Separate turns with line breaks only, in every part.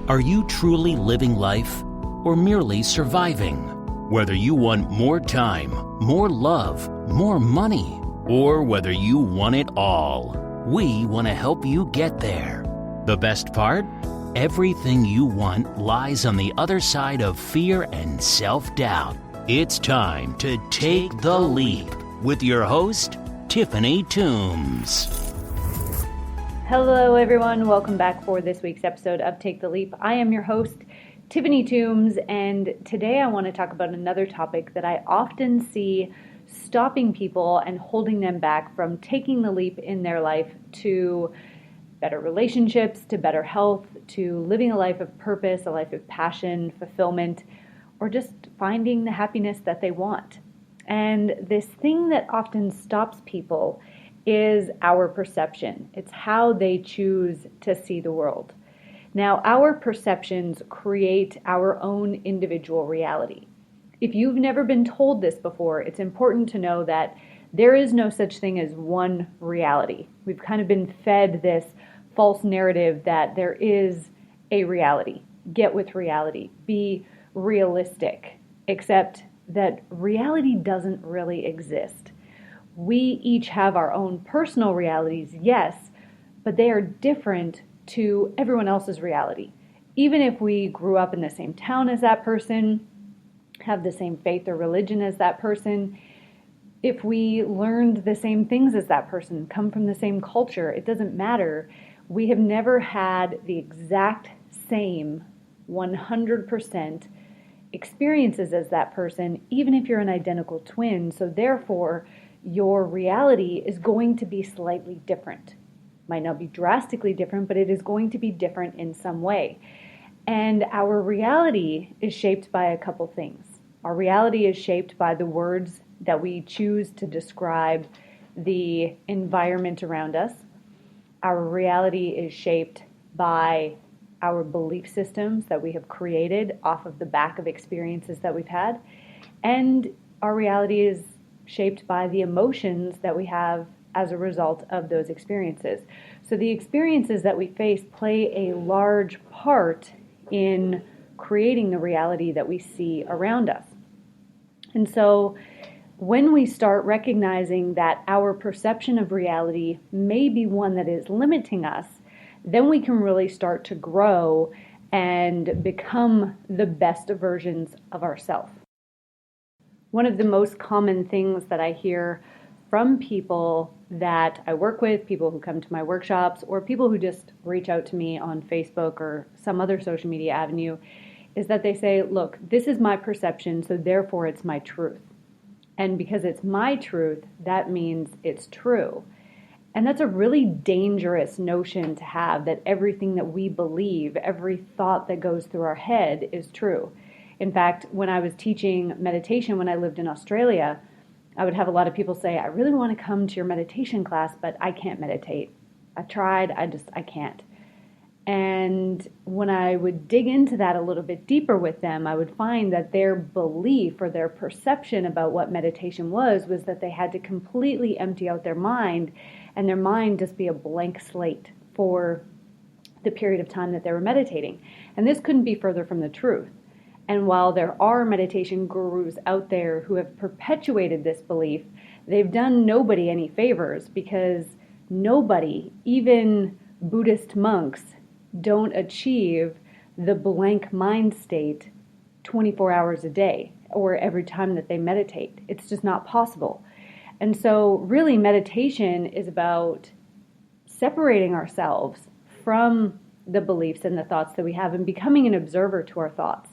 Are you truly living life or merely surviving? Whether you want more time, more love, more money, or whether you want it all, we want to help you get there. The best part? Everything you want lies on the other side of fear and self-doubt. It's time to take the leap with your host, Tiffany Toombs.
Hello everyone, welcome back for this week's episode of Take the Leap. I am your host, Tiffany Toombs, and today I want to talk about another topic that I often see stopping people and holding them back from taking the leap in their life to better relationships, to better health, to living a life of purpose, a life of passion, fulfillment, or just finding the happiness that they want. And this thing that often stops people is our perception. It's how they choose to see the world. Now, our perceptions create our own individual reality. If you've never been told this before, it's important to know that there is no such thing as one reality. We've kind of been fed this false narrative that there is a reality. Get with reality. Be realistic. Except that reality doesn't really exist. We each have our own personal realities, yes, but they are different to everyone else's reality. Even if we grew up in the same town as that person, have the same faith or religion as that person, if we learned the same things as that person, come from the same culture, it doesn't matter. We have never had the exact same 100% experiences as that person, even if you're an identical twin. So therefore, your reality is going to be slightly different. Might not be drastically different, but it is going to be different in some way. And our reality is shaped by a couple things. Our reality is shaped by the words that we choose to describe the environment around us. Our reality is shaped by our belief systems that we have created off of the back of experiences that we've had. And our reality is shaped by the emotions that we have as a result of those experiences. So the experiences that we face play a large part in creating the reality that we see around us. And so when we start recognizing that our perception of reality may be one that is limiting us, then we can really start to grow and become the best versions of ourselves. One of the most common things that I hear from people that I work with, people who come to my workshops, or people who just reach out to me on Facebook or some other social media avenue, is that they say, look, this is my perception, so therefore it's my truth. And because it's my truth, that means it's true. And that's a really dangerous notion to have, that everything that we believe, every thought that goes through our head is true. In fact, when I was teaching meditation when I lived in Australia, I would have a lot of people say, I really want to come to your meditation class, but I can't meditate. I tried, I can't. And when I would dig into that a little bit deeper with them, I would find that their belief or their perception about what meditation was that they had to completely empty out their mind and their mind just be a blank slate for the period of time that they were meditating. And this couldn't be further from the truth. And while there are meditation gurus out there who have perpetuated this belief, they've done nobody any favors, because nobody, even Buddhist monks, don't achieve the blank mind state 24 hours a day or every time that they meditate. It's just not possible. And so really meditation is about separating ourselves from the beliefs and the thoughts that we have and becoming an observer to our thoughts.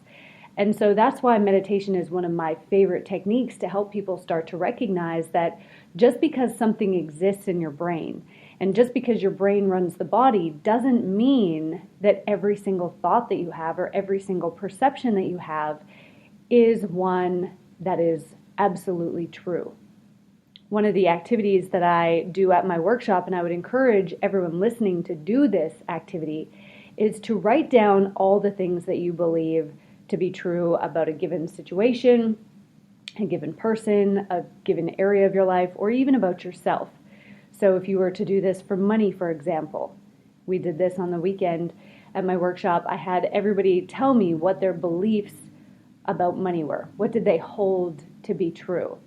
And so that's why meditation is one of my favorite techniques to help people start to recognize that just because something exists in your brain and just because your brain runs the body doesn't mean that every single thought that you have or every single perception that you have is one that is absolutely true. One of the activities that I do at my workshop, and I would encourage everyone listening to do this activity, is to write down all the things that you believe to be true about a given situation, a given person, a given area of your life, or even about yourself. So if you were to do this for money, for example, we did this on the weekend, at my workshop, I had everybody tell me what their beliefs about money were. What did they hold to be true?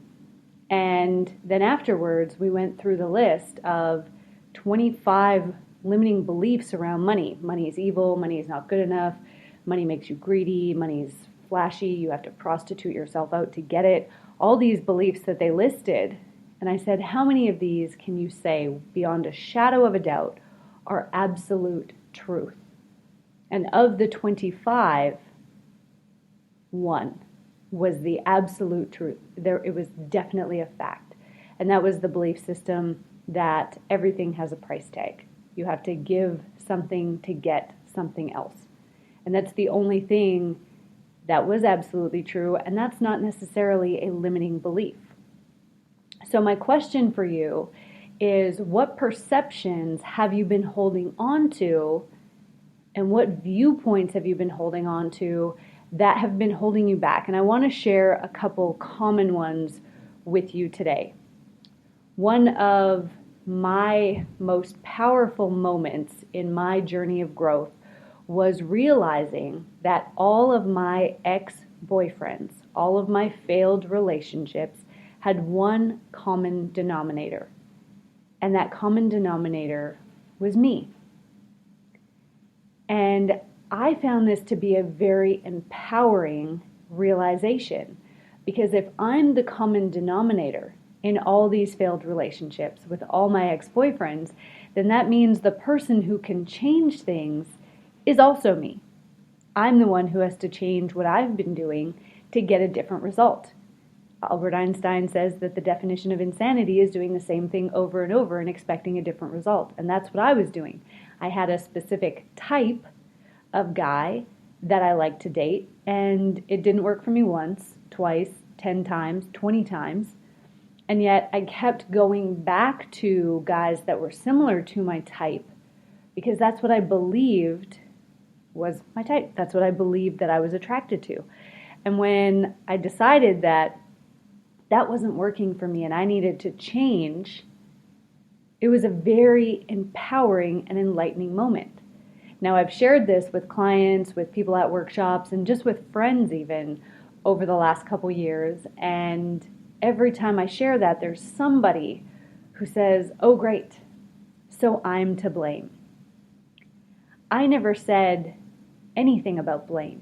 And then afterwards, we went through the list of 25 limiting beliefs around money. Money is evil, money is not good enough, money makes you greedy, money is flashy, you have to prostitute yourself out to get it. All these beliefs that they listed. And I said, how many of these can you say beyond a shadow of a doubt are absolute truth? And of the 25, one was the absolute truth. It was definitely a fact. And that was the belief system that everything has a price tag. You have to give something to get something else. And that's the only thing that was absolutely true, and that's not necessarily a limiting belief. So my question for you is, what perceptions have you been holding on to, and what viewpoints have you been holding on to that have been holding you back? And I want to share a couple common ones with you today. One of my most powerful moments in my journey of growth was realizing that all of my ex-boyfriends, all of my failed relationships had one common denominator. And that common denominator was me. And I found this to be a very empowering realization, because if I'm the common denominator in all these failed relationships with all my ex-boyfriends, then that means the person who can change things is also me. I'm the one who has to change what I've been doing to get a different result. Albert Einstein says that the definition of insanity is doing the same thing over and over and expecting a different result. And that's what I was doing. I had a specific type of guy that I liked to date, and it didn't work for me once, twice, 10 times, 20 times. And yet I kept going back to guys that were similar to my type because that's what I believed was my type. That's what I believed that I was attracted to. And when I decided that that wasn't working for me and I needed to change, it was a very empowering and enlightening moment. Now, I've shared this with clients, with people at workshops, and just with friends even over the last couple years. And every time I share that, there's somebody who says, oh, great, so I'm to blame. I never said anything about blame.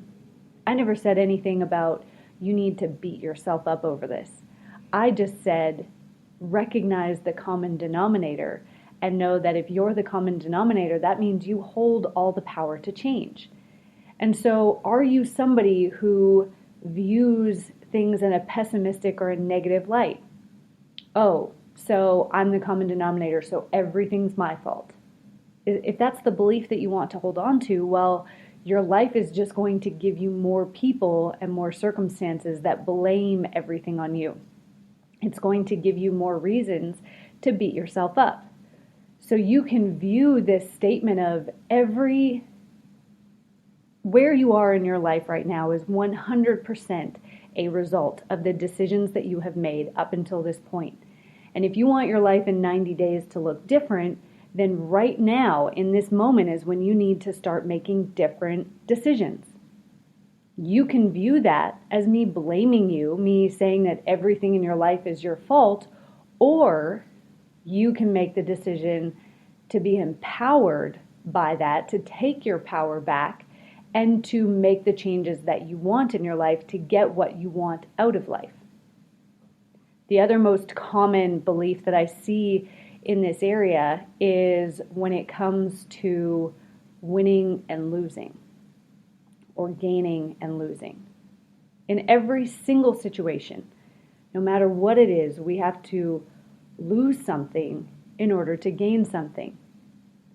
I never said anything about you need to beat yourself up over this. I just said recognize the common denominator and know that if you're the common denominator, that means you hold all the power to change. And so are you somebody who views things in a pessimistic or a negative light? Oh, so I'm the common denominator, so everything's my fault. If that's the belief that you want to hold on to, well, your life is just going to give you more people and more circumstances that blame everything on you. It's going to give you more reasons to beat yourself up. So you can view this statement of where you are in your life right now is 100% a result of the decisions that you have made up until this point. And if you want your life in 90 days to look different, then right now, in this moment, is when you need to start making different decisions. You can view that as me blaming you, me saying that everything in your life is your fault, or you can make the decision to be empowered by that, to take your power back, and to make the changes that you want in your life to get what you want out of life. The other most common belief that I see in this area is when it comes to winning and losing, or gaining and losing. In every single situation, no matter what it is, we have to lose something in order to gain something.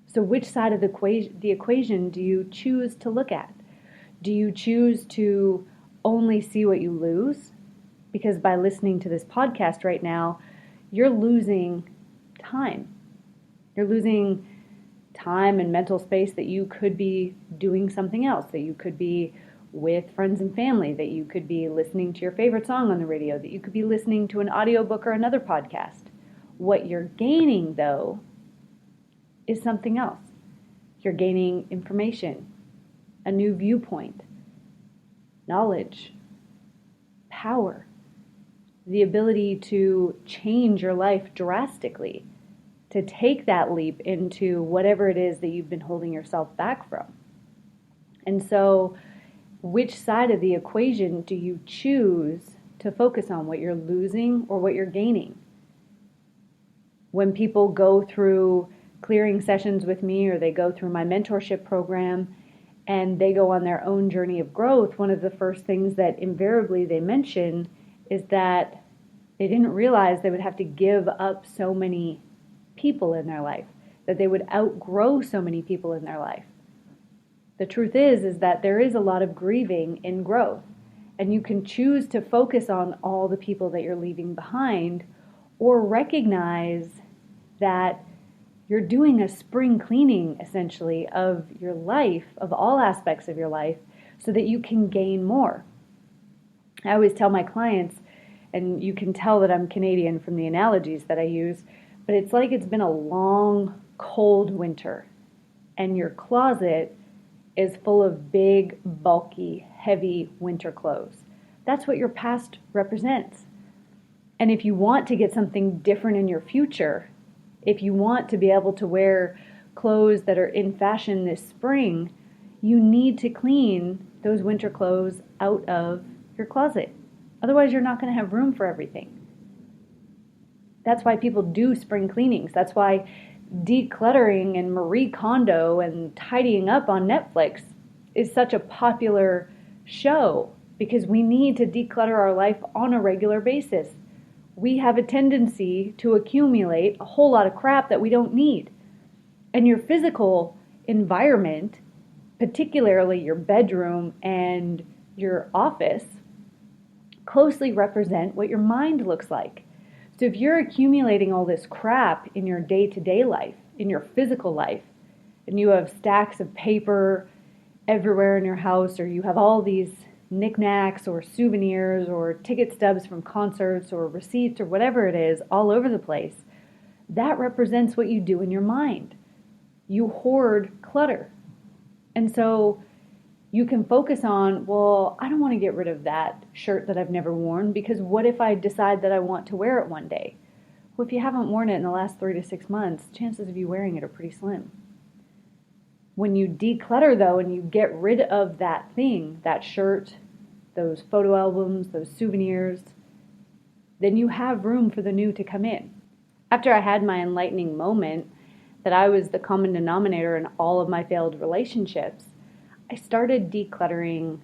So which side of the equation do you choose to look at? Do you choose to only see what you lose? Because by listening to this podcast right now, you're losing time. You're losing time and mental space that you could be doing something else, that you could be with friends and family, that you could be listening to your favorite song on the radio, that you could be listening to an audiobook or another podcast. What you're gaining, though, is something else. You're gaining information. a new viewpoint, knowledge, power, the ability to change your life drastically, to take that leap into whatever it is that you've been holding yourself back from. And so, which side of the equation do you choose to focus on, what you're losing or what you're gaining? When people go through clearing sessions with me or they go through my mentorship program and they go on their own journey of growth, one of the first things that invariably they mention is that they didn't realize they would have to give up so many people in their life, that they would outgrow so many people in their life. The truth is that there is a lot of grieving in growth, and you can choose to focus on all the people that you're leaving behind, or recognize that you're doing a spring cleaning essentially of your life, of all aspects of your life, so that you can gain more. I always tell my clients, and you can tell that I'm Canadian from the analogies that I use, but it's like it's been a long, cold winter, and your closet is full of big, bulky, heavy winter clothes. That's what your past represents. And if you want to get something different in your future, if you want to be able to wear clothes that are in fashion this spring, you need to clean those winter clothes out of your closet. Otherwise, you're not going to have room for everything. That's why people do spring cleanings. That's why decluttering and Marie Kondo and tidying up on Netflix is such a popular show, because we need to declutter our life on a regular basis. We have a tendency to accumulate a whole lot of crap that we don't need. And your physical environment, particularly your bedroom and your office, closely represent what your mind looks like. So if you're accumulating all this crap in your day-to-day life, in your physical life, and you have stacks of paper everywhere in your house, or you have all these knickknacks or souvenirs or ticket stubs from concerts or receipts or whatever it is all over the place, that represents what you do in your mind. You hoard clutter. And so you can focus on, well, I don't want to get rid of that shirt that I've never worn, because what if I decide that I want to wear it one day? Well, if you haven't worn it in the last 3 to 6 months, chances of you wearing it are pretty slim. When you declutter, though, and you get rid of that thing, that shirt, those photo albums, those souvenirs, then you have room for the new to come in. After I had my enlightening moment that I was the common denominator in all of my failed relationships, I started decluttering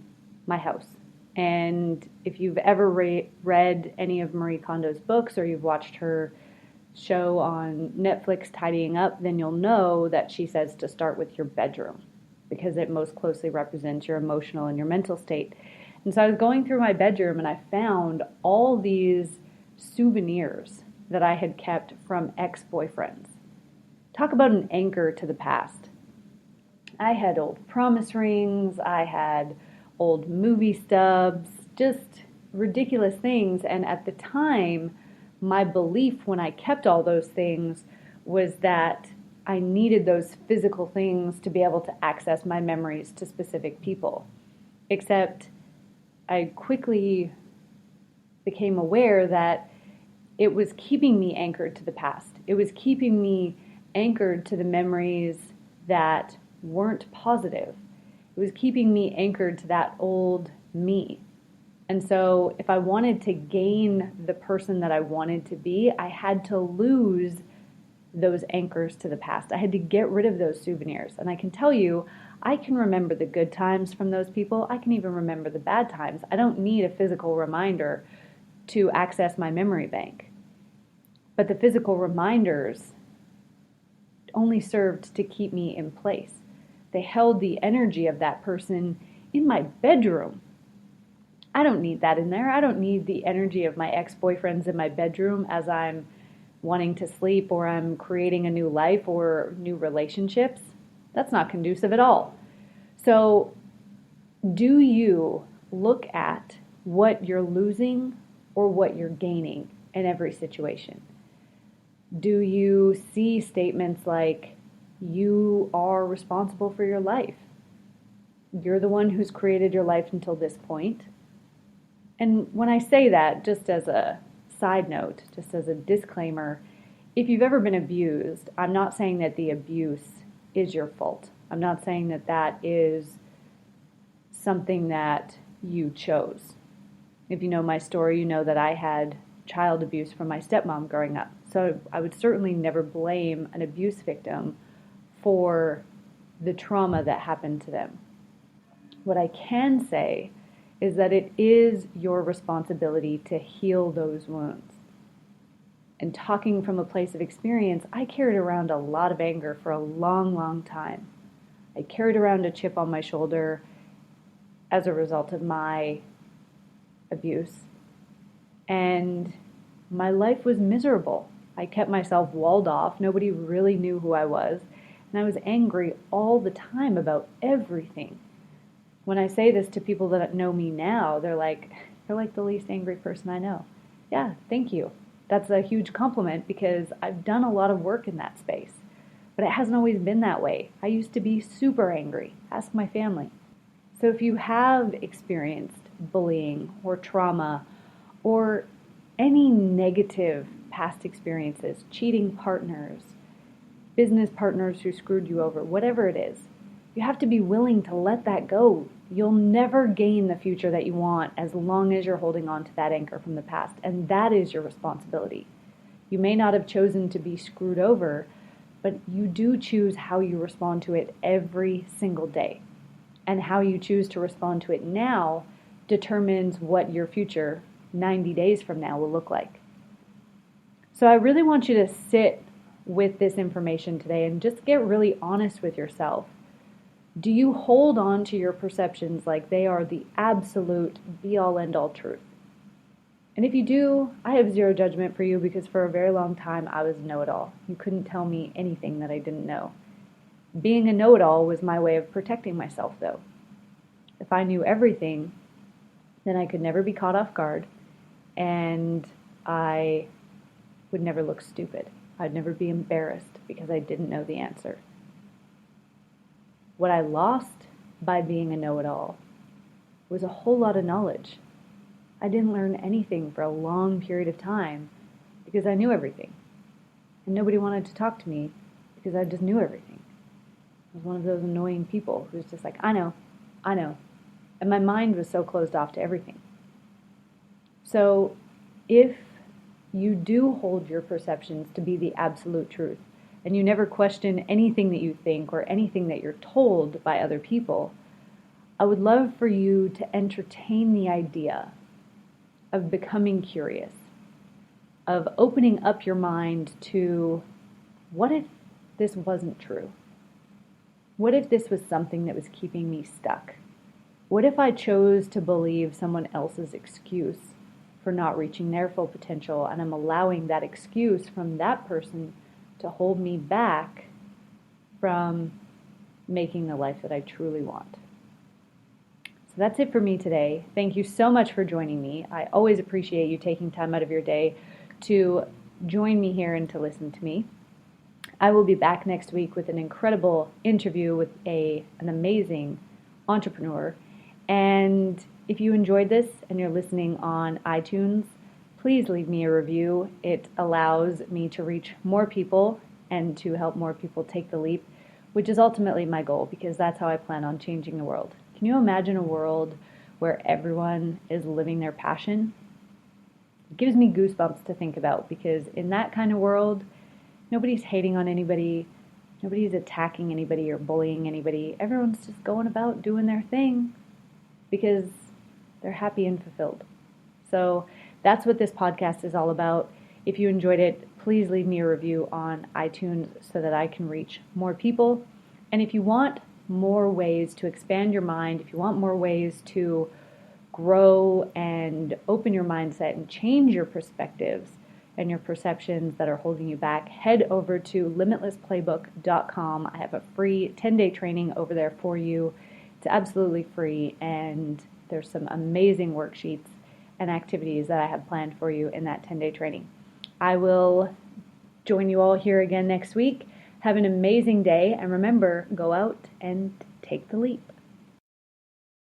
my house. And if you've ever read any of Marie Kondo's books, or you've watched her show on Netflix, Tidying Up, then you'll know that she says to start with your bedroom, because it most closely represents your emotional and your mental state. And so I was going through my bedroom and I found all these souvenirs that I had kept from ex-boyfriends. Talk about an anchor to the past. I had old promise rings, I had old movie stubs, just ridiculous things. And at the time, my belief when I kept all those things was that I needed those physical things to be able to access my memories to specific people. Except I quickly became aware that it was keeping me anchored to the past. It was keeping me anchored to the memories that weren't positive. It was keeping me anchored to that old me. And so if I wanted to gain the person that I wanted to be, I had to lose those anchors to the past. I had to get rid of those souvenirs. And I can tell you, I can remember the good times from those people. I can even remember the bad times. I don't need a physical reminder to access my memory bank. But the physical reminders only served to keep me in place. They held the energy of that person in my bedroom. I don't need that in there. I don't need the energy of my ex-boyfriends in my bedroom as I'm wanting to sleep, or I'm creating a new life or new relationships. That's not conducive at all. So, do you look at what you're losing or what you're gaining in every situation? Do you see statements like, you are responsible for your life? You're the one who's created your life until this point. And when I say that, just as a side note, just as a disclaimer, if you've ever been abused, I'm not saying that the abuse is your fault. I'm not saying that that is something that you chose. If you know my story, you know that I had child abuse from my stepmom growing up. So I would certainly never blame an abuse victim for the trauma that happened to them. What I can say is that it is your responsibility to heal those wounds. And talking from a place of experience, I carried around a lot of anger for a long, long time. I carried around a chip on my shoulder as a result of my abuse. And my life was miserable. I kept myself walled off. Nobody really knew who I was. And I was angry all the time about everything. When I say this to people that know me now, they're like, "You're like the least angry person I know." Yeah, thank you. That's a huge compliment because I've done a lot of work in that space. But it hasn't always been that way. I used to be super angry. Ask my family. So if you have experienced bullying or trauma or any negative past experiences, cheating partners, business partners who screwed you over, whatever it is, you have to be willing to let that go. You'll never gain the future that you want as long as you're holding on to that anchor from the past, and that is your responsibility. You may not have chosen to be screwed over, but you do choose how you respond to it every single day. And how you choose to respond to it now determines what your future 90 days from now will look like. So I really want you to sit with this information today and just get really honest with yourself. Do you hold on to your perceptions like they are the absolute be-all, end-all truth? And if you do, I have zero judgment for you because for a very long time I was a know-it-all. You couldn't tell me anything that I didn't know. Being a know-it-all was my way of protecting myself, though. If I knew everything, then I could never be caught off guard, and I would never look stupid. I'd never be embarrassed because I didn't know the answer. What I lost by being a know-it-all was a whole lot of knowledge. I didn't learn anything for a long period of time because I knew everything. And nobody wanted to talk to me because I just knew everything. I was one of those annoying people who's just like, I know. And my mind was so closed off to everything. So if you do hold your perceptions to be the absolute truth, and you never question anything that you think or anything that you're told by other people, I would love for you to entertain the idea of becoming curious, of opening up your mind to, what if this wasn't true? What if this was something that was keeping me stuck? What if I chose to believe someone else's excuse for not reaching their full potential, and I'm allowing that excuse from that person to hold me back from making the life that I truly want? So that's it for me today. Thank you so much for joining me. I always appreciate you taking time out of your day to join me here and to listen to me. I will be back next week with an incredible interview with an amazing entrepreneur. And if you enjoyed this and you're listening on iTunes, please leave me a review. It allows me to reach more people and to help more people take the leap, which is ultimately my goal because that's how I plan on changing the world. Can you imagine a world where everyone is living their passion? It gives me goosebumps to think about because in that kind of world, nobody's hating on anybody, nobody's attacking anybody or bullying anybody. Everyone's just going about doing their thing because they're happy and fulfilled. So that's what this podcast is all about. If you enjoyed it, please leave me a review on iTunes so that I can reach more people. And if you want more ways to expand your mind, if you want more ways to grow and open your mindset and change your perspectives and your perceptions that are holding you back, head over to limitlessplaybook.com. I have a free 10-day training over there for you. It's absolutely free, and there's some amazing worksheets and activities that I have planned for you in that 10-day training. I will join you all here again next week. Have an amazing day, and remember, go out and take the leap.